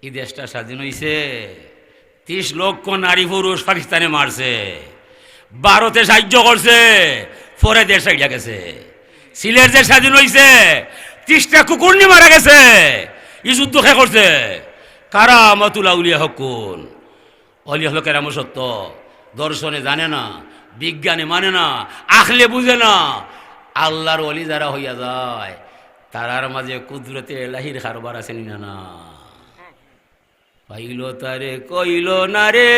এই দেশটা স্বাধীন হয়েছে, 30 লক্ষ নারী পুরুষ পাকিস্তানে মারছে, ভারতে সাহায্য করছে, পরে দেশ ছাইড়া গেছে। সিলেট যে স্বাধীন হয়েছে 30টা কুকুর নিয়ে মারা গেছে, এই যুদ্ধ কে করছে? কারামাতুল আউলিয়া হকুন। অলিয়া হলো কেরাম সত্য, দর্শনে জানে না, বিজ্ঞানে মানে না, আখলে বুঝে না। আল্লাহর অলি যারা হইয়া যায় তারার মাঝে কুদরতে এলাহির কারবার আছে না? পাইল তারে কইল না রে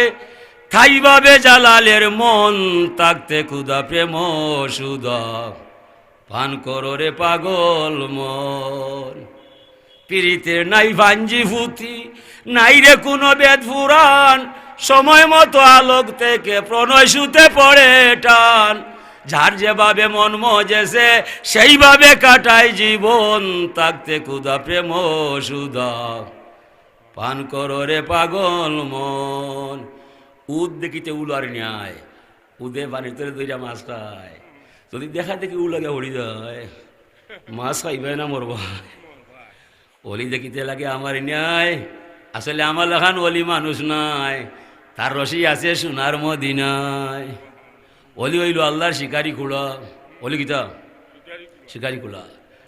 থাইবাবে জালালের মন, তাকতে খুদা প্রেম সুদা পান করো রে পাগল মন। পিরিতের নাই ভাঞ্জি ফুতি, নাই রে কোনো বেদ পুরাণ, সময় মতো আলোক থেকে প্রণয় সুতে পড়ে টান। যার যেভাবে মন মজেছে সেইভাবে কাটায় জীবন, তাকতে খুদা প্রেম সুদা পান করো রে পাগল মন। উদ দেখিতে উলার ন্যায়, উদে পানির তরে দুইটা মাছ খায়, যদি দেখা দেখি উলাগে হরি যায়, মাছ খাইবে না মরবা। অলি দেখিতে লাগে আমার ন্যায়, আসলে আমার লেখান অলি মানুষ নাই, তার রশি আছে সোনার মদিনায়। অলি হইল আল্লাহর শিকারি কুলা, অলি গীতা শিকারি কুলা,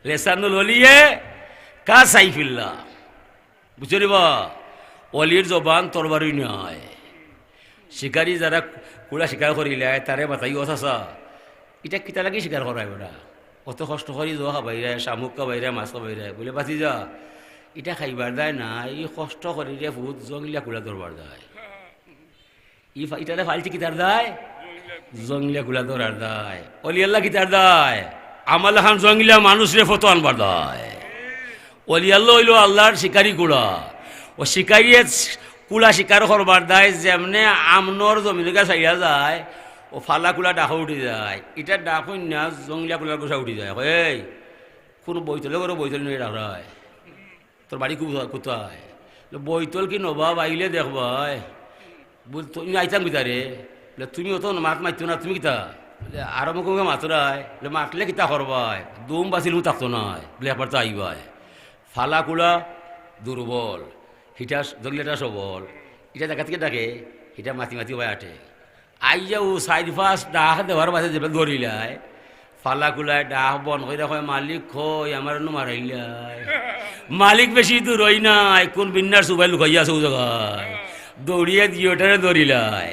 লেসানুল অলিয়ে কা সাইফিল্লা, বুঝতে বা অলির জবান তরবারি নয়। শিকারি যারা কুড়া শিকার করিলে তারে মাথায় অথা এটা কিতা লাগে শিকার করায় ওরা, অত কষ্ট করি জোয়া খাবাইরে, শামুক খাবাইরে, মাছ খাবাইরে বলে বাঁচি যা, এটা খাইবার দেয় না, এই কষ্ট করি রে ভূত জঙ্গলিয়া কুড়া ধরবার দেয়, ইটারে ফালছি কিতার দেয়, জঙ্গলিয়া কুড়া ধরার দেয়। অলি আল্লাহ কিতার দেয়, আমার খান জঙ্গলিয়া মানুষ রে ফটো আনবার দেয়। অলি আল্লাহ হইল আল্লাহর শিকারি কুড়া, ও শিকারিয়ে কুলা শিকার করবার দেয়, যেমনে আমনর জমিন চাইয়া যায় ও ফালা কুলা ডাকা উঠি যায়, এটা ডাক না জঙ্গলিয়া কুলার গোসা উঠি যায়। এই কোনো বৈতলে করে বৈতল নিয়ে ডাকায়, তোর বাড়ি কোথায়? বৈতল কি নবাব আইলে দেখবাই, তুমি আইতাম কিতারে, তুমি অত মাত মারতো না, তুমি কিতা বলে আরো মুখে মুখে মাতরায়, মাতলে কিতা করবাই, দুম বাঁচিল থাকতো নাই বলে একবার তো আইবাই। ফালা কুলা দুর্বল, হিটা জঙ্গলিয়াটা সবল, এটা দেখা থেকে ডাকে, হিটা মাতি মাতি ভাই আঠে আই যাও সাইড ফার্স্ট ডাক দেওয়ার বাসে যে ধরিলায়, ফালা কুলায় ডাক বন করে দেখো মালিক খই আমার মারাইলাই, মালিক বেশি দূর হই নাই, কোন বিন্যার সুবাই লুকাইয়া আছে ও জায়গায়, দৌড়িয়ে দিওটারে ধরিলায়।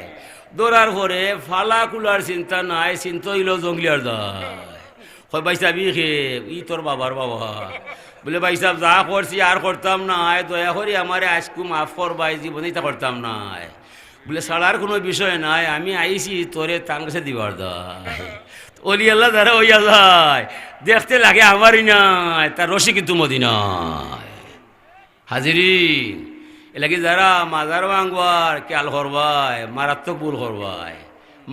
দৌড়ার পরে ফালা কুলার চিন্তা নাই, চিন্তা হইল জঙ্গলিয়ার দায়। হয় বাইসাব ই তোর বাবার বাবা বলে বাইসাব যা করছি আর করতাম নাই, দয়া করি আমার আজকু মাফ করবাই, জীবনেই তা করতাম নাই। বলে ছাড়ার কোনো বিষয় নাই, আমি আইছি তোরে তার কাছে দিবার দায়। অলি আল্লাহ যারা হইয়া যায় দেখতে লাগে আমারই নাই, তার রশি কিন্তু মদিনায়। হাজিরি এলাকি যারা মাজার ভাঙবার খেয়াল করবাই, মারাত্মক ভুল করবাই।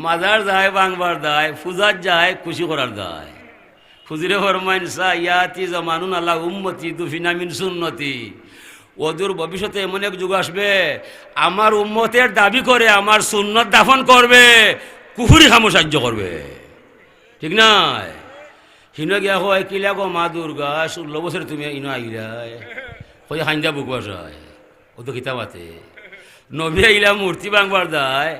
মাজার যায় ভাঙবার দায়, পূজার যায় খুশি করার দায়। খুজিরে ফরমাইন সাইয়াতি জামানুন আল্লাহ উম্মতি দুফিনা মিন সুন্নতি, ওদূর ভবিষ্যতে এমন এক যুগ আসবে আমার উম্মতের দাবি করে আমার সুন্নত দাফন করবে, কুহুরি খামো সাহায্য করবে, ঠিক নাই? হিন গিয়া হয় কিলা গো মা দুর্গা 16 বছর তুমি ইনো আইলাই, হয়ে হাইন্দা বুক বাসায় ও তো কিতাবাতে নবী আইলা মূর্তি ভাঙবার দায়,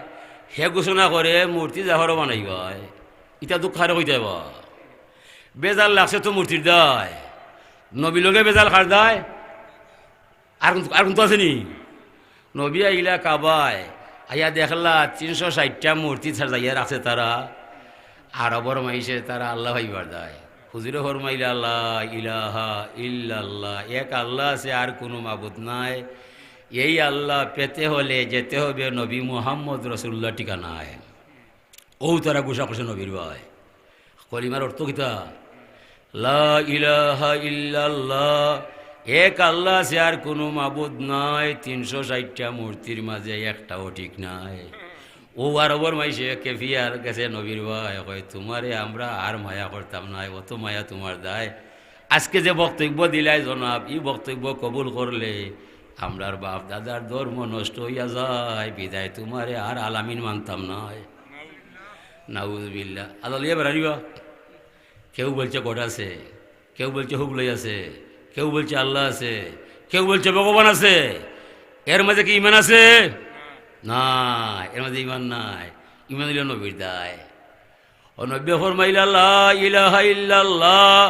হে ঘোষণা করে মূর্তি জাহর বানাইবাই, ইটা দুঃখ খারে হইতে বা বেজাল লাগছে তো মূর্তির দায়, নবী লোকে বেজাল খার দায়। আর কিন্তু আসেনি, নবী আইলা কাবায় আইয়া দেখলা 360টা মূর্তি যাইয়া রাখছে তারা, আরবর মাইসে তারা আল্লাহ ভাইবার দায়। হুজুরে ফরমাইলে আল্লাহ ইলাহা ইল্লাল্লাহ, এক আল্লাহ আছে আর কোনো মাবুদ নাই, এই আল্লাহ পেতে হলে যেতে হবে নবী মুহাম্মদ রসুল্লাহ ঠিকানায়। ও তারা গোসা করছে নবীর ভাই, কলিমার অর্থ কিতা লা ইলাহা ইল্লাল্লাহ, এক আল্লাহ আছে আর কোনো মাবুদ নাই, 360টা মূর্তির মাঝে একটাও ঠিক নাই। ও আরবর মাইসে কেফিয়ার গেছে নবীর ভাই, কয় তোমারে আমরা আর মায়া করতাম নাই, অত মায়া তোমার দায়। আজকে যে বক্তব্য দিলাই জনাব, এই বক্তব্য কবুল করলে আমরার বাপ দাদার ধর্ম নষ্ট হইয়া যায়, বিদায় তোমারে আর আলামিন মানতাম নাই। নাউজুবিল্লাহ। আল্লাহ লিয়ে বেড়াইবা, কেউ বলছে গড আছে, কেউ বলছে হুবলাই আছে, কেউ বলছে আল্লাহ আছে, কেউ বলছে ভগবান আছে। এর মাঝে কি ইমান আছে? না, এর মধ্যে ইমান নাই। ইমান দিল নবীর দায়। ও নবী ফরমাইলা লা ইলাহা ইল্লাল্লাহ,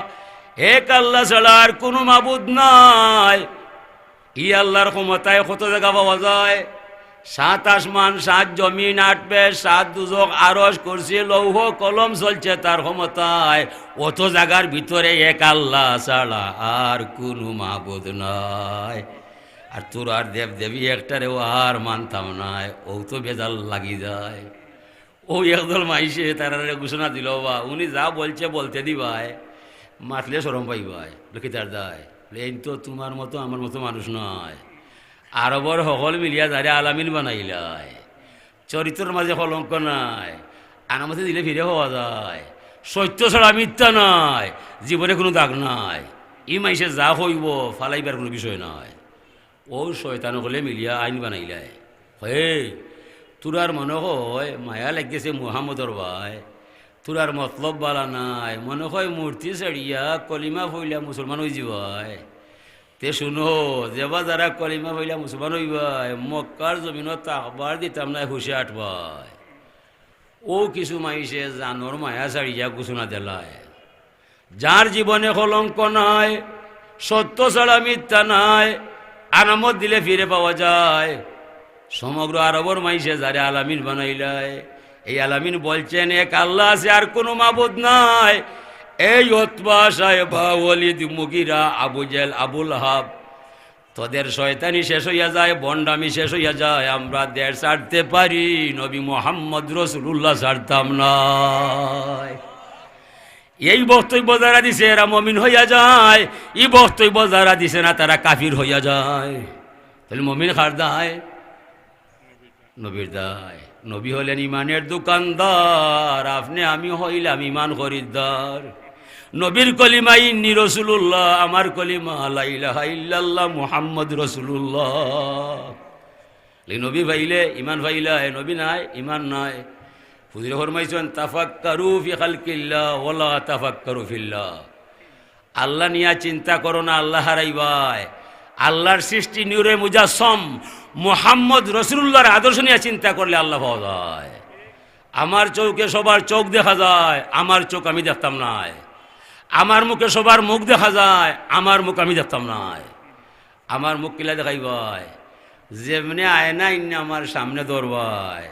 এক আল্লাহ ছাড়া আর কোনো মাবুদ নাই। ই আল্লাহর ক্ষমতায় কত জায়গা পাওয়া যায়? 7 আসমান, 7 জমিন, 8 পেশ, 7 দুজক, আরশ, কুরসি, লৌহ কলম চলছে তার ক্ষমতায়। অত জায়গার ভিতরে এক আল্লাহ ছাড়া আর কোনো মাবুদ নাই। আর তোর আর দেব দেবী একটারে ও আর মানতাম নাই, ও তো বেজাল লাগি যায়। ও একদল মাইসে তারা ঘোষণা দিল, বা উনি যা বলছে বলতে দিবাই, মাতলে সরম পাইবাই। লক্ষ্মীতার দায় এই তো তোমার মতো আমার মতো মানুষ নয়। আরবর সকল মিলিয়া যারে আলামিন বানাইলাই, চরিত্রের মাঝে কলঙ্ক নাই, আনামতে দিলে ফিরে হওয়া যায়। সত্য ছাড়া মিথ্যা নাই, জীবনে কোনো দাগ নাই। ই মাইসে যা হইব ফালাইবার কোনো বিষয় নয়। ও শয়তান হলে মিলিয়া আইন বানাইলাই। হে তোরার মনে হয় মায়া লাগতেছে মুহাম্মদর ভাই, তোরার মতলব বালা নাই, মনে হয় মূর্তি ছাড়িয়া কলিমা ফইলা মুসলমান হয়ে যাবাই। তে শুনো, যেবা যারা কলিমা ফইলা মুসলমান হইবাই, মক্কার জমিনত তাকবার দিতাম নাই, হুশে আটবাই। ও কিছু মাইসে জানোর মায়া ছাড়িয়া ঘোষণা দিলায়। যার জীবনে কলঙ্ক নাই, সত্য ছাড়া মিথ্যা নাই, আনামত দিলে ফিরে পাওয়া যায়। সমগ্র আরবর মাইসে যারে আলামিন বানাইলাই, এই আলামিন বলছেন এক আল্লাহ আছে, আর কোনো মাবুদ নাই। এই Utba, Shaiba, Walid, Mughira, Abu Jahl, Abu Lahab, তোদের শয়তানি শেষ হইয়া যায়, বন্ডামি শেষ হইয়া যায়। আমরা দেশ ছাড়তে পারি, নবী মুহাম্মদ রাসূলুল্লাহ ছাড়তাম না। এই বক্তব্য যারা দিছে এরা মমিন হইয়া যায়, এই বক্তব্য যারা দিছে না তারা কাফির হইয়া যায়। তাহলে মমিন কার দায়? নবীর দায়। নবী হলেন ইমানের দোকানদার, আপনি আমি হইলাম ইমান খরিদ্দার। নবীর কলিমা ইন্নী রাসূলুল্লাহ, আমার কলিমা লা ইলাহা ইল্লাল্লাহ মুহাম্মদ রাসূলুল্লাহ। নবী ভাইলে ইমান ভাইলা, নবী নাই ইমান নাই। হুজুরে ফরমাইছেন তাফাক্কারু ফি খালকিল্লাহ ওয়ালা তাফাক্কারু ফিল্লাহ। আল্লাহ নিয়া চিন্তা করো না, আল্লাহ হারাইবাই। আল্লাহর সৃষ্টি নূরে মুজাসসম মুহাম্মদ রাসূলুল্লাহর আদর্শ নিয়ে চিন্তা করলে আল্লাহ পাওয়া যায়। আমার চোখে সবার চোখ দেখা যায়, আমার চোখ আমি দেখতাম নাই। আমার মুখে সবার মুখ দেখা যায়, আমার মুখ আমি দেখতাম নাই। আমার মুখ কিলা দেখাইবাই? যেমনি আয়না ইন্নে আমার সামনে ধরবাই,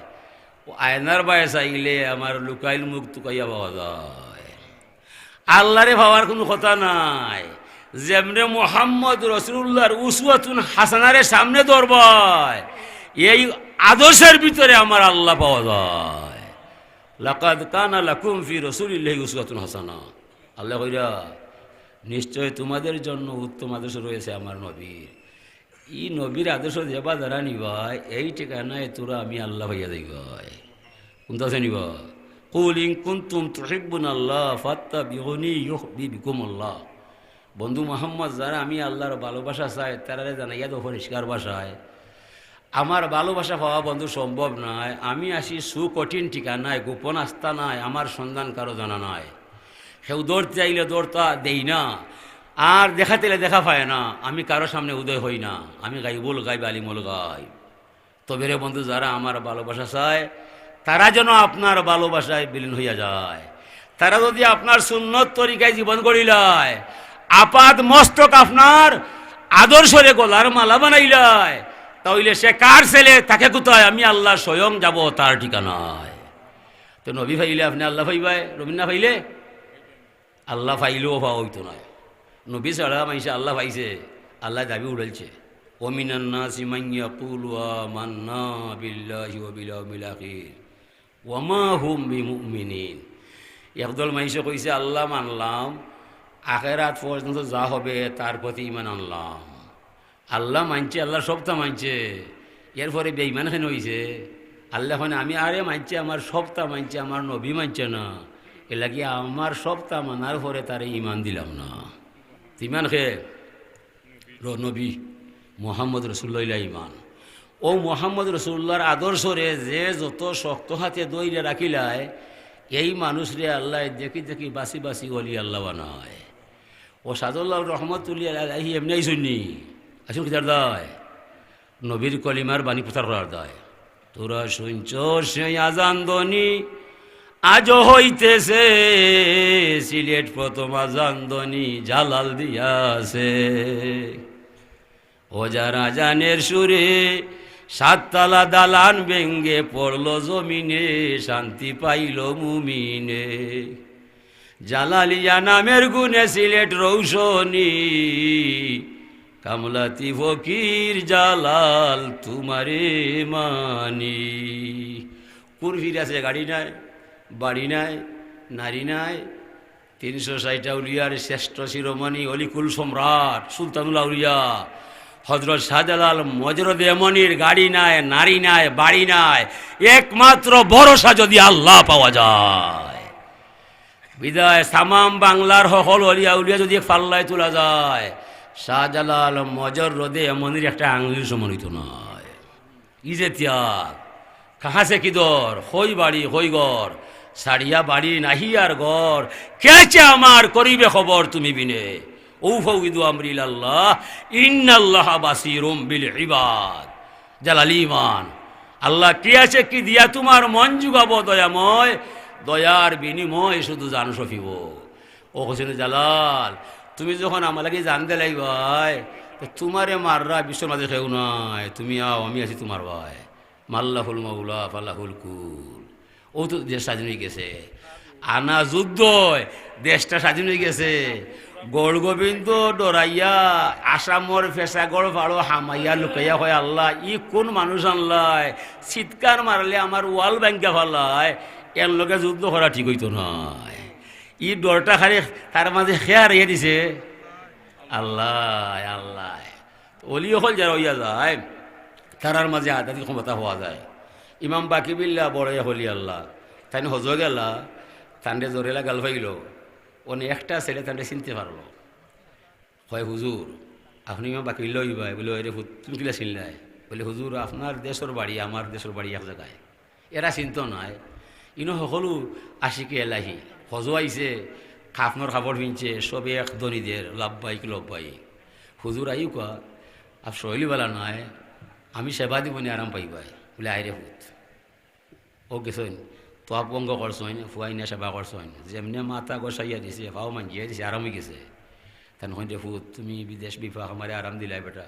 ও আয়নার বায়ে চাইলে আমার লুকাইল মুখ টুকাইয়া পাওয়া যায়। আল্লাহরে ভাবার কোনো কথা নাই। যেমনে মুহাম্মদ রাসূলুল্লাহর উসওয়াতুন হাসানারে সামনে ধরবাই, এই আদর্শের ভিতরে আমার আল্লাহ পাওয়া যায়। লাকাদ কানা লাকুম ফি রাসূলিল্লাহি উসওয়াতুন হাসানা। আল্লাহ কইরা নিশ্চয় তোমাদের জন্য উত্তম আদর্শ রয়েছে আমার নবীর। এই নবীর আদর্শ যেবা যারা নিবাই, এই ঠিকানায় তোরা আমি আল্লাহ হইয়া যাইবাই। কোনটা নিবা? কুল ইন কুনতুম তুহিব্বুনাল্লাহ ফাত্তাবিউনি ইউহিব্বুকুমুল্লাহ। বন্ধু মোহাম্মদ, যারা আমি আল্লাহর ভালোবাসা চাই তারারে জানাইয়া তো পরিষ্কার ভাষায়, আমার ভালোবাসা পাওয়া বন্ধু সম্ভব নয়। আমি আসি সুকঠিন ঠিকানায়, গোপন আস্থা নাই, আমার সন্ধান কারো জানা নাই। সেও দৌড়তে চাইলে দৌড়তা দেই না, আর দেখাতেলে দেখা পায় না। আমি কারো সামনে উদয় হই না, আমি গাইবুল গাইব আলিমুল গাইব। তবে রে বন্ধু, যারা আমার ভালোবাসা চায় তারা যেন আপনার ভালোবাসায় বিলীন হইয়া যায়। তারা যদি আপনার সুন্নত তরিকায় জীবন গড়িলায়, আপাদ মস্তক আপনার আদর্শরে গলার মালা বানাইলায়, তাহলে সে কার ছেলে, তাকে কোথায়? আমি আল্লাহ স্বয়ং যাব তার ঠিকানায়। তো নবী ভাইলে আপনি আল্লাহ ভাইবাই, নবী না ভাইলে আল্লাহ ফাইলেও পাওয়া হইতো না। নবী ছাড়া মাইসে আল্লাহ পাইছে, আল্লাহ দাবি উড়াইছে। ওমিনান নাসি মান ইয়াকুলু আমান্না বিল্লাহি ওয়া বিল ইয়াউমিল আখির ওয়া মা হুম বিমুমিনিন। একদল মাইসে কইছে আল্লাহ মানলাম, আখেরাত পর্যন্ত যা হবে তার প্রতি ঈমান আনলাম। আল্লাহ মানছে, আল্লাহ সবটা মানছে, এরপরে বেঈমান কেন হইছে? আল্লাহ আমি আরে মানছে, আমার সবটা মানছে, আমার নবী মানছে না। এ লাগি আমার সবটা মানার পরে তারে ইমান দিলাম না। ইমান খে নবী মুহাম্মদ রাসূলুল্লাহ ইমান। ও মুহাম্মদ রাসূলুল্লাহর আদর্শরে যে যত শক্ত হাতে দইলে রাখিলায়, এই মানুষরে আল্লাহ দেখি দেখি বাসি বাসি অলি আল্লাহ বানায়। ও সাদুল্লাহ রহমতুল্লাহ আলাইহি এমনি শুননি আসুন কিতার দায়। নবীর কলিমার বাণী প্রচার করার দায়। তোরা শুনছ সেই আজান ধ্বনি আজও হইতেছে, সিলেট প্রথম আজান ধ্বনি জালাল দিয়াছে। ওজার আজানের সুরে সাততলা দালান ভেঙ্গে পড়ল জমিনে, শান্তি পাইল মুমিনে। জালালিয়া নামের গুণে সিলেট রৌশনী, কামলাতি ফকির জালাল তোমারে মানি। কুরফির আছে, গাড়ি নাই, বাড়ি নাই, নারী নাই। 360 আউলিয়ার শ্রেষ্ঠ শিরোমণি অলিকুল সম্রাট সুলতানুল আউলিয়া হযরত শাহজালাল মজরদ এমনির গাড়ি নাই, নারী নাই, বাড়ি নাই, একমাত্র ভরসা যদি আল্লাহ পাওয়া যায়। বিদায় তামাম বাংলার সকল অলিয়া উলিয়া যদি পাল্লায় তোলা যায়, শাহজালাল মজরদ এমনির একটা আঙুলির সমান হইত নয়। ই যে ত্যাগ, কাহাসে কি দর, হই বাড়ি হই ঘর, সারিয়া বাড়ি নাহি আর ঘর, কেছে আমার করিবে খবর তুমি বিনে। ঔফাউযু আমরি ইলাল্লাহ ইন্নাল্লাহা বাসীরুম বিল ইবাদ। জালাল ঈমান, আল্লাহ কি আছে কি দিয়া তোমার মন যুগাবো দয়াময়, দয়ার বিনিময় শুধু জান সফিব। ও হোসেন জালাল, তুমি যখন আমার লাগে জানতে লাগবাই, তো তোমারে মাররা বিশ্বর মাঝে কেউ নাই, তুমি আও, আমি আছি তোমার ভাই। মাল্লাহুল মাওলা ফাল্লাহুল কুল। ও তো দেশ স্বাধীন হয়ে গেছে, আনা যুদ্ধ দেশটা স্বাধীন হয়ে গেছে। গড় গোবিন্দ ডরাইয়া আসামর ফেসা গড় ভাড়ো হামাইয়া লুকাইয়া হয় আল্লাহ ই কোন মানুষ আনলাই, চিৎকার মারলে আমার ওয়াল ব্যাংকা ফালায়, এর লোকে যুদ্ধ করা ঠিক হইতো নয়। ই ডরটা খালি তার মাঝে খেয়া রেখে দিছে আল্লাহ আল্লাহ। অলি হল যারা হইয়া যায়, তারার মাঝে আধ্যাত্মিক ক্ষমতা হওয়া যায়। ইমাম বাকিবিল্লা বড় হলি আল্লাহ, তাই হজ গেলা, তান্ডে জোরেলা গাল পাইল, অনে একটা ছেলে তান্ডে চিনতে পারলো, হয় হুজুর আপনি ইমাম বাকিবিল্লা হইবাই বলে, রে তুমি কিলা চিনলাই? বলে হুজুর আপনার দেশের বাড়ি আমার দেশের বাড়ি এক জায়গায়। এরা চিন্ত নাই, ইনো সকলো আশিকে এলাহি হজ আইছে, খাফনর খাবার পিনছে, সবে এক দনিদের লাভবাহিক লব্বাহিক। হুজুর আইও কোয়া আপ শৈলীবেলা নাই, আমি সেবা দিব নি আরাম পাইবাই বলে, আইরে হুত ও গেছেন তো আপঙ্গ করছেন, ফুয়াই না সেবা করছেন, যেমনি মাথা গসাইয়া দিছে, ফাও মাঞ্জিয়া দিছে, আরাম হয়ে গেছে। তেন রে ফুত তুমি বিদেশ বিভাগ আমারে আরাম দিলাই বেটা,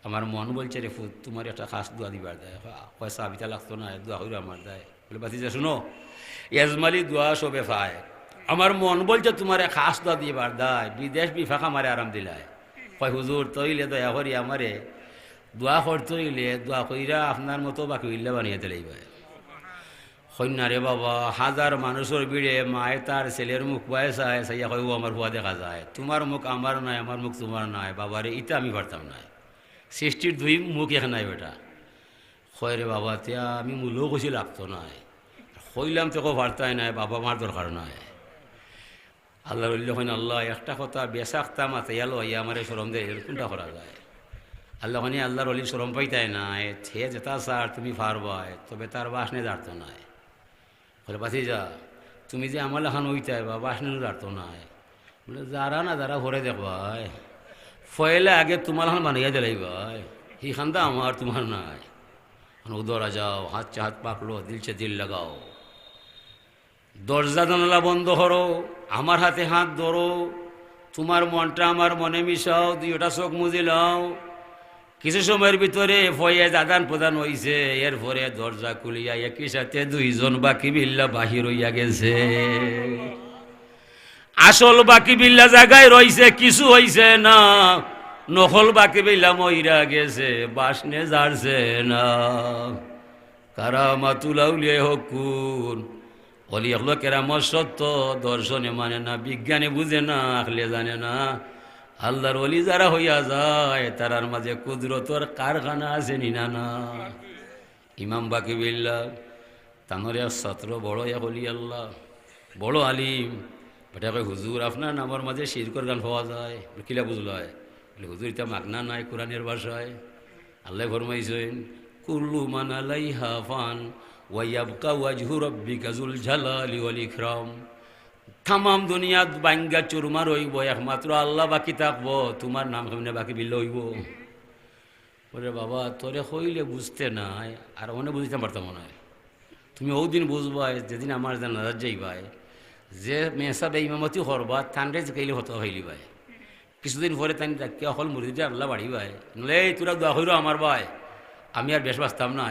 আমার মন বলছে রে ফুত তোমার একটা খাস দোয়া দিবার দেয়, পয়সা আবিতা লাগতো না, দোয়া হইল আমার দেয়। বলে বাতিজা শুনো, এজমালি দোয়া সবে পায়, আমার মন বলছে তোমার খাস দোয়া দিবার দেয়, বিদেশ বিভাগ আমারে আরাম দিলাই। কয় হুজুর তৈলে দয়া করি আমারে দোয়া করতে হইলে দোয়া কইরা আপনার মতো বাকি হইলে বানিয়ে দিলেই। কন্যারে বাবা, হাজার মানুষের ভিড়ে মায়ে তার ছেলের মুখ পায়ে চায়, চাইয়া কই ও আমার হুয়া দেখা যায়, তোমার মুখ আমার নাই, আমার মুখ তোমার নাই। বাবারে ইটা আমি পারতাম নাই, সৃষ্টির দুই মুখ এখানে নাই বেটা। কয় রে বাবা তিয়া আমি মূলও কইছি লাগতো নাই, কইলাম তোকে পারতাই নাই, বাবা মার দরকার নাই। আল্লাহ বললে হয় আল্লাহ একটা কথা বেসাক্তা মাথাইয়া লইয়া আমার সরম দেয়, কোনটা করা যায়? আল্লাহ মানে আল্লাহর অলি সরম পাইতাই নাই, থে যেটা স্যার তুমি পারবাই, তবে তার বাসনে দাঁড়তো নাই। বলে বাঁচি যা তুমি যে আমার লেখান হইতাই বা বাসনে দাঁড়তো নাই। বলে যারা না যারা ভরে দেখবাই, ফয়েলে আগে তোমার লেখান বানাইয়া দিলাই ভাই, সেইখানটা আমার তোমার নাই। উদরা যাও, হাত চা হাত পাকলো, দিলছে দিল লাগাও, দরজা জানালা বন্ধ করো, আমার হাতে হাত ধরো, তোমার মনটা আমার মনে মিশাও, দুইটা চোখ মুজি লাও। কিছু সময়ের ভিতরে ফয়েজ আদান প্রদান হইছে, এরপরে দরজা খুলিয়া একই সাথে দুইজন বাকি বিল্লা বাহির হইয়া গেছে। আসল বাকি বিল্লা জায়গায় রইছে, কিছু হইছে না, নকল বাকি বিল্লা মইরা গেছে, বাসনে জারছে না। কারামাতুল আউলিয়া হকুন, অলি হলো কেরামত সত্য, দর্শনে মানে না, বিজ্ঞানে বুঝে না, আখলে জানে না। আল্লাহর অলি যারা হইয়া যায় তারার মাঝে কুদরতর কারখানা আছে নিনা না। ইমাম বাকিবিল্লা তানরে ছাত্র বড় এক অলি আল্লাহ, বড় আলিম। এটা কয় হুজুর আপনার নামের মাঝে শিরকর গান পাওয়া যায়, কিলা বুঝলয়? বলে হুজুর এটা মাগনা নাই, কোরআনের ভাষায় আল্লাহ ফরমাইছেন কুল্লু মান আলাইহা ফান ওয়া ইয়াবকা ওয়াজহু রাব্বিকা যুল জালালি ওয়াল ইকরাম। তামাম দুনিয়াত বাঙ্গা চুরমার হইব, একমাত্র আল্লাহ বাকি থাকবো, তোমার নাম কেমনে বাকি বিল হইব? বলে বাবা তোরে হইলে বুঝতে নাই আর অনেক বুঝতে পারতাম মনে হয়। তুমি ওই দিন বুঝবাই যেদিন আমার জানাজার যাইবাই, যে মেসাবে ইমামতি করবা তানরে জিকাইলে হতো হইলি ভাই। কিছুদিন পরে তাই ডাকি অকল মুরিদিটা আল্লাহ বাড়ি ভাই, নলে এই তোরা দোয়া হইরো আমার ভাই, আমি আর বেশ বাঁচতাম না,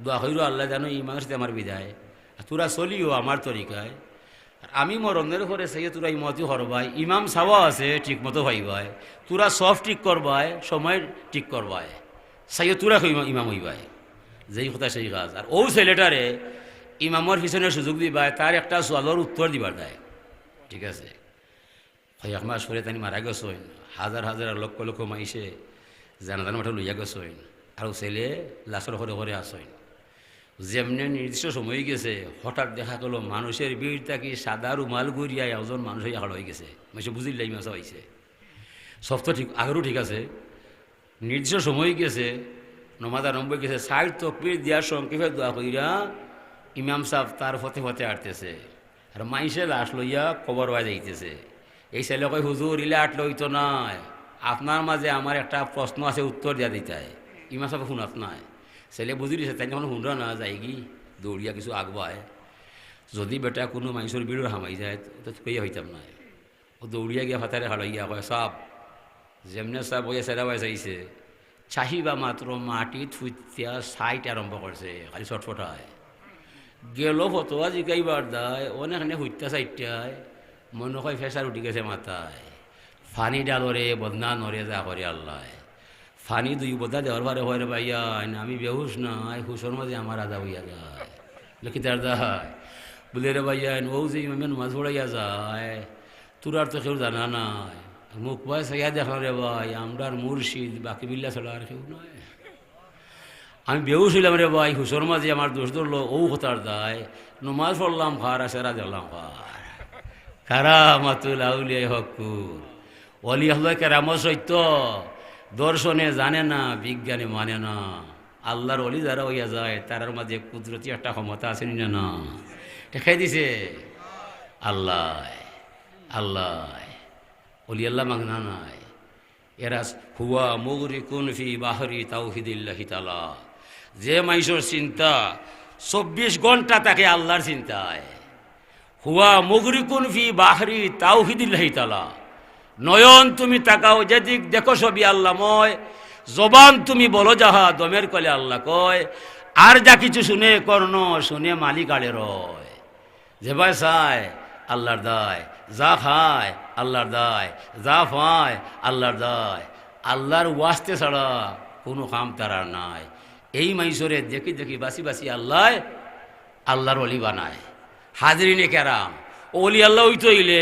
দোয়া হইরো আল্লাহ জানো ইমামের সাথে আমার বিদায়, তোরা চলিও আমার তরিকায়। আর আমি মরণের ঘরে সেই তোরা ইমামতি হরবাই, ইমাম সাওয়া আছে ঠিক মতো ভাইবাই, তোরা সব ঠিক করবাই, সময় ঠিক করবাই, সেই তোরা ইমাম হইবাই, যেই কথা সেই কাজ। আর ও ছেলেটারে ইমামর পিছনে সুযোগ দিবাই, তার একটা সোয়ালোর উত্তর দিবার দেয়, ঠিক আছে। এক মাস পরে তানি মারা গেছেন, হাজার হাজার লক্ষ লক্ষ মাইসে জানাজান মাঠে লইয়া গেছেন, আর ছেলে লাশর ঘরে ঘরে আসেন। যেমনি নির্দিষ্ট সময় গেছে, হঠাৎ দেখা গেল মানুষের ভিড় থাকি সাদা রুমাল ঘুরিয়া একজন মানুষ আড় হয়ে গেছে, মানুষ বুঝিলাই মাছ হয়েছে। সব তো ঠিক আগেরও ঠিক আছে, নির্দিষ্ট সময় গেছে, নমাজ আরম্ভ গেছে, সাইড তকবির দেওয়ার সংক্ষেপে দোয়া কইরা ইমাম সাহেব তার ফতে ফতে আটতেছে, আর মাইসে লাশ লইয়া কবর হয়ে যাইতেছে। এই ছেলে কই হুজুর ইলে আটলে হইতো নাই, আপনার মাঝে আমার একটা প্রশ্ন আছে উত্তর দিয়া দিতে হয়। ইমাম সাহেব শুনাত নাই, ছেলে বুঝি দিছে, তাই যখন শুনরা না যায় কি দৌড়িয়া কিছু আগবায়, যদি বেটা কোনো মানুষের ভিড় হামাই যায় তো কইয়া হইতাম না। ও দৌড়িয়া গিয়া ফাতারে হাড়াইয়া কয় সাপ, যেমনে সাপ বইয়া সেরা বয়স আইছে, চাহিবা মাত্র মাটি থুইতিয়া সাইট আরম্ভ করছে, খালি ছটফটায় গেল ফতোয়া জিকাইবার দায়, অনেকখানে হুইত্যা সাইটটায় মনে হয় ফেসার উঠি গেছে মাথায়, ফানি ডালরে বদনা নরে যা করে আল্লাহ, ফানি দুই বদা দেওয়ার বারে হয় রে ভাইয়া, আমি বেহুশ নাই, হুশোর মাঝে আমার আদা হইয়া যায়, লেখিতার দায় বলে রে ভাইয়া ও যে ইমামের মাছ পড়াইয়া যায়, তোর আর তো কেউ জানা নাই, মুখ ভাই সাইয়া দেখল রে ভাই, আমরার মুর্শিদ বাকি বিল্লা ছাড়া আর কেউ নয়। আমি বেহুশ হইলাম রে ভাই, হুশোর মাঝে আমার দোষ ধরলো, ও হতার দায়, নমাজ পড়লাম খার সেরা দিলাম খার, কারামাতুল আউলিয়া হকুর, অলি আল্লাহ কেরামত সত্য, দর্শনে জানে না, বিজ্ঞানে মানে না। আল্লাহর অলি যারা হইয়া যায় তার মাঝে কুদরতি একটা ক্ষমতা আছে না, না দেখাই দিছে আল্লাহ। আল্লাহ অলি আল্লাহ মাগনা নাই, এরা হুয়া মুগরিকুন ফি বাহরি তাওহিদিল্লাহি তাআলা, যে মাইসর চিন্তা 24 ঘন্টা তাকে আল্লাহর চিন্তায়, হুয়া মুগরিকুন ফি বাহরি তাওহিদিল্লাহি তাআলা, নয়ন তুমি তাকাও যেদিক দেখো সবই আল্লাহময়, জবান তুমি বলো যাহা দমের কলে আল্লাহ কয়, আর যা কিছু শুনে কর্ণ শুনে মালিক আড়ে রয়, যে ভাই চায় আল্লাহর দায়, যা খায় আল্লাহর দায়, যা পায় আল্লাহর দায়, আল্লাহর ওয়াস্তে ছাড়া কোনো কাম তারার নাই। এই মাইসরে দেখি দেখি বাসি বাসি আল্লাহ আল্লাহর অলি বানায়। হাজরিনে কেরাম অলি আল্লাহ হইতে হইলে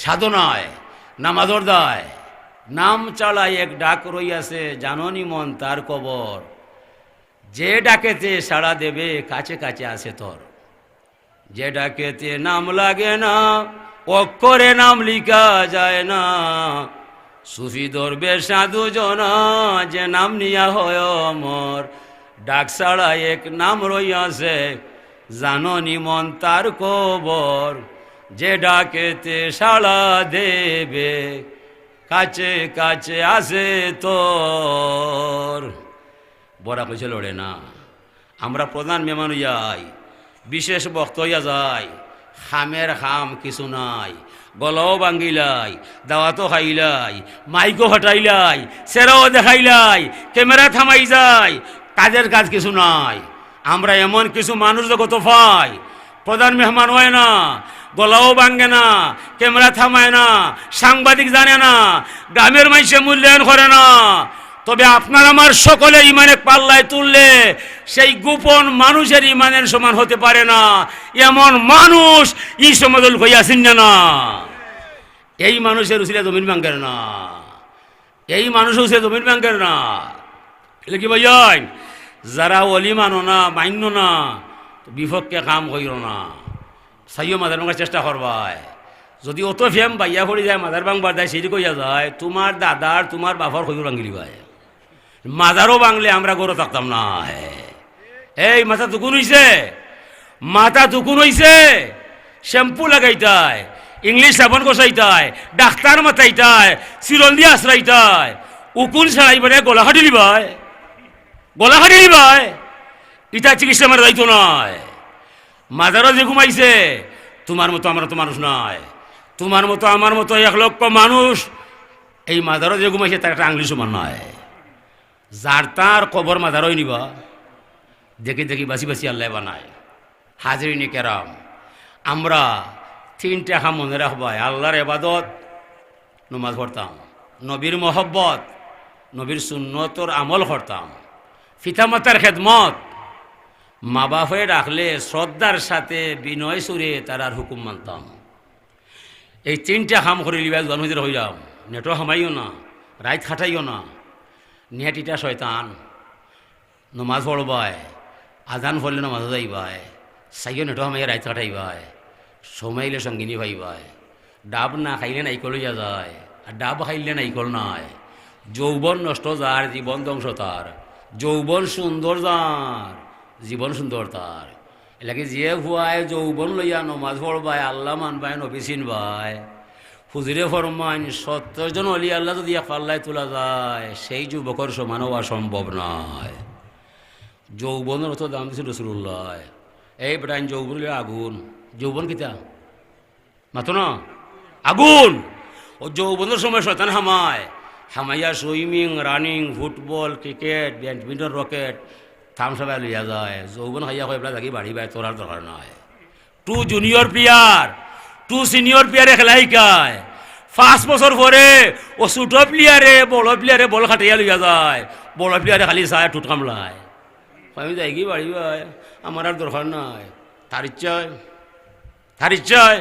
সাধনায় নামাজর দায়, নাম চালায় এক ডাক রইয়াছে, জাননি মন তার কবর, যে ডাকেতে সাড়া দেবে কাছে কাছে আসে তোর, যে ডাকেতে নাম লাগে না অক্ষরে নাম লিখা যায় না, সুফি দরবে সাধু জনা যে নাম নিয়া হয় অমর, ডাক ছাড়া এক নাম রইয়াছে, জাননি মন তার কবর, যে ডাকেতে সাড়া দেবে কাছে কাছে আসে তোর। বড়া কইছে লড়ে না, আমরা প্রধান মেহমান যাই, বিশেষ বক্ত হইয়া যায়, খামের খাম কিছু নাই, গলাও ভাঙ্গিলাই, দাওয়াতও খাইলাই, মাইকও হটাইলাই, সেরাও দেখাইলাই, ক্যামেরা থামাই যায়, কাজের কাজ কিছু নাই। আমরা এমন কিছু মানুষ জগত পাই, প্রধান মেহমান হয় না, গলাও ভাঙ্গে না, ক্যামেরা থামায় না, সাংবাদিক জানে না, গ্রামের মানুষে মূল্যায়ন করে না, তবে আপনার আমার সকলে ইমানের পাল্লায় তুললে সেই গোপন মানুষের ইমানের সমান হতে পারে না, এমন মানুষ এই সমাদল হইয়াছেন না। এই মানুষের উচিলে জমিন ভাঙ্গের না, এই মানুষের উচিলে জমিন ভাঙ্গের না। এলে কি ভাই, যারা অলি মানো না, মান্য না, বিপক্ষে কাম হইল না, সাইও মাদার ভাঙার চেষ্টা করবাই। যদি অত ফেম বাইয়া পড়ি যায়, মাদার ভাঙবার দেয়, সেটি কইয়া যায়, তোমার দাদার তোমার বাবার হইল ভাঙিলি ভাই, মাদারও ভাঙলে আমরা গরো থাকতাম না। এই মাথা দুকুন হইছে, মাথা দুকুন হইছে, শ্যাম্পু লাগাইতায়, ইংলিশ সাবান কষাইতায়, ডাক্তার মাথাইতায়, চিরল দিয়ে আশ্রাইতায়, উকুন ছাড়াই বেড়ে গলা হাঁটিলি ভাই, গলা কাটি নিবাই ইটা চিকিৎসা আমার দায়িত্ব নয়। মাজারও যে ঘুমাইছে তোমার মতো আমার তো মানুষ নয়, তোমার মতো আমার মতো 1,00,000 মানুষ এই মাজারও যে ঘুমাইছে তার একটা আংলি সমান নয়। যার তার কবর মাজারই নিবা, দেখি দেখি বাসি বাসি আল্লাহ বানায়। হাজরিনে কেরাম, আমরা 3টা কাম মনে রাখবাই। আল্লাহর ইবাদত, নমাজ পড়তাম, নবীর মহব্বত, নবীর সুন্নতর আমল করতাম, পিতামাতার খেদমত, মা বাপে রাখলে শ্রদ্ধার সাথে বিনয় সুরে তারার হুকুম মানতাম। এই 3টা কাম করে লিবা জন্মদিন হইলাম। নেটও হামাইও না, রাত খাটাইও না, নেটিটা শয়তান। নমাজ পড়বাই, আজান পড়লে নমাজ যাইবাই, সাইও নেটও হামাইয়া রাত খাটাইবাই, সময়লে সঙ্গিনী ভাইবাই। ডাব না খাইলে নাইকল হইয়া যায়, আর ডাব খাইলে নাইকল নাই। যৌবন নষ্ট যার, জীবন ধ্বংস তার। যৌবন সুন্দর যার, জীবন সুন্দর তার। এলাকে যে ভুয়ায় যৌবন লইয়া নমাজ পড়বাই, আল্লাহ মানবাই, নবী চিনবাই, হুজুরে ফরমান 70 জন অলি আল্লাহ যদি এক পাল্লায় তোলা যায়, সেই যুবকর সমান হওয়া সম্ভব নয়। যৌবনের অত দাম দিয়েছিল রসুল্লাহ। এই বেটাইন যৌবন আগুন, যৌবন কিতা মাতো না আগুন। ও যৌবনের সময় শয়তান হামাইয়া swimming, running, football, cricket, badminton, রকেট থামসাবাই লইয়া যায়। যৌবন খাইয়া কয় এবার থাকি বাড়ি বাই, তোর আর দরকার নয়। 2 জুনিয়র প্লেয়ার, 2 সিনিয়র প্লেয়ারে খেলা শিকায়। 5 বছর পরে ও ছোট প্লেয়ারে বড় প্লেয়ারে বল খাটাইয়া লইয়া যায়। বড় প্লেয়ারে খালি চায় টুট কামলায়। আমি যাই কি বাড়ি ভাই, আমার আর দরকার নাই। তার ইচ্ছায়, তার ইচ্ছায়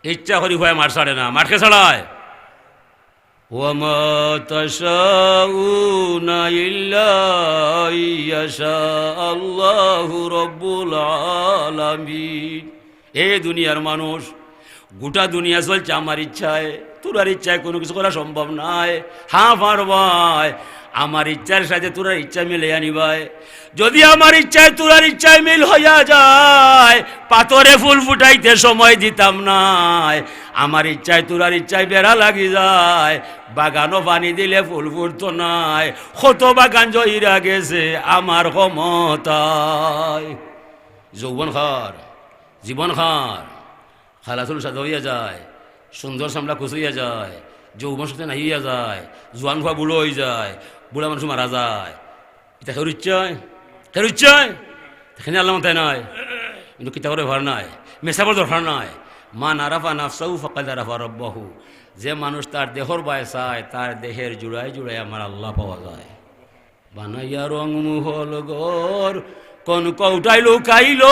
ইচ্ছা করি হয় মার ছাড়ে না, মারকে ছাড়ায়। ওয়ামা তাশাউনা ইল্লা ইয়াশা আল্লাহু রাব্বুল আলামিন। এ দুনিয়ার মানুষ, গোটা দুনিয়া চলছে আমার ইচ্ছায়, তোর ইচ্ছায় কোনো কিছু করা সম্ভব নয়। হ্যাঁ পারবাই, আমার ইচ্ছার সাথে তোর ইচ্ছা মিলে আনিবাই। যদি আমার ইচ্ছায় তোর ইচ্ছায় মিল হইয়া যায়, পাথরে ফুল ফুটাইতে সময় দিতাম নাই। আমার ইচ্ছায় তোর ইচ্ছায় বেড়া লাগি যায়, বাগানও পানি দিলে ফুল ফুটতো নাই। কত বাগান জয়ীরা গেছে আমার ক্ষমতায়। যৌবন খার, জীবন খার, খালাচুল সাদা হইয়া যায়, সুন্দর সামলা খুশ হইয়া যায়, যৌবন সাথে নাইয়া যায়, জোয়ান খোয়া বুড়ো হয়ে যায়, বুড়া মানুষ মারা যায়। এটা খের ইচ্ছায়, খের ইচ্ছায় এখানে আল্লাহ তাই নয়। কিন্তু কিতা করে ভার নাই, মেসাবার দরকার নাই। মা নারাফা নাফসাহু ফাকাদ আরাফা রাব্বাহু। যে মানুষ তার দেহর বায় চায়, তার দেহের জুড়ায় জুড়ায় আমার আল্লাহ পাওয়া যায়। বানাইয়া রং মুহল গর, কোন কৌটাই লুকাইল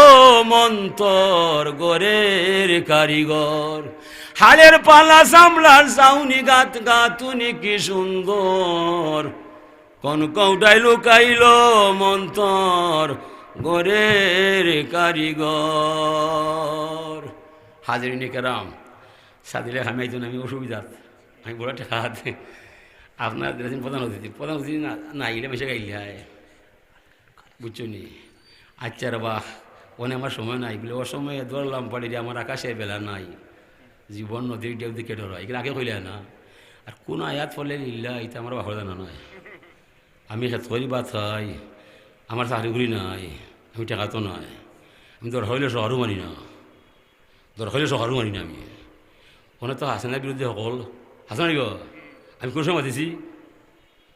মন্তর, গোরের কারিগর। হালের পালা সামলার সাউনি গাত গাতুনি কি সুন্দর, কোন কৌটাই লুকাইল মন্তর, গোরের কারিগর। হাজরিনে কেরাম, সাদিলে হামাইতো আমি অসুবিধাত, আমি বড় টেকা হাতে আপনার দিয়েছেন প্রধান অতিথি। প্রধান অতিথি না আইলে মেশে গাইলে হয়, বুঝছো নি? আচ্ছা রে বাহ, ওনে আমার সময় নাই বলে অসময়ে দৌড়লাম পাড়ি আমার আকাশে বেলা নাই। জীবন নদীর ডেউ দিকে ডর হয়, এখানে আগে কইলে না। আর কোন আয়াত ফলে ইল্লা এটা আমার বাহর জানা নয়। আমি খেত করি বা থাই, আমার চাকরি করি নাই, আমি টেকা তো নয়। আমি দর হইলে শহরও মানি না, দর হইলে শহরও মানি না। আমি ওনে তো হাসিনার বিরুদ্ধে সকল হাসান নিব। আমি কোন সময় দিছি,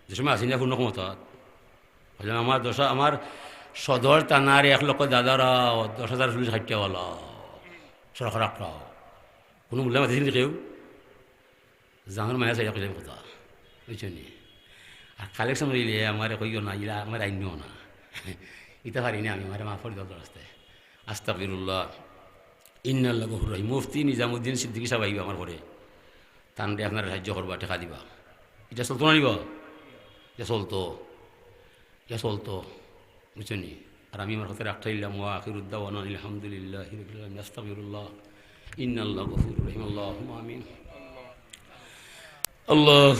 যে সময় হাসিনা পূর্ণ ক্ষমতাত আমার আমার সদর থানার 1,00,000 দাদারা 10,000 পুলিশ হাইটাওয়ালা সরকার রাখলাম। কোনো মূল্য মাতিছিল কেউ জাঙর মায়া চাই কইলাম কথা, বুঝছো নি? আর কালেকশন রইলে আমার কইও না, ইলা আমার আইনিও না, ইটা পারি না আমি, আমার মাফর দরকার আসতে। আস্তাগফিরুল্লাহ, ইন্নাল্লাহু গফুর রহিম। মুফতি নিজামুদ্দিন সিদ্দিকী সাহেব আইবা আমার ঘরে, তানরে আপনার সাহায্য করবা, টেকা দিবা। এটা চলতো না নিব, এটা চলতো, এটা চলতো, বুঝছো নি? আর আমি আমার হাতে রাখতে ইল্লাম ওয়া আখিরুদ্দাওয়ানা আলহামদুলিল্লাহি রাব্বিল আলামিন। আস্তাগফিরুল্লাহ, ইন্নাল্লাহু গফুরুর রহিম। আল্লাহুম্মা আমিন। আল্লাহ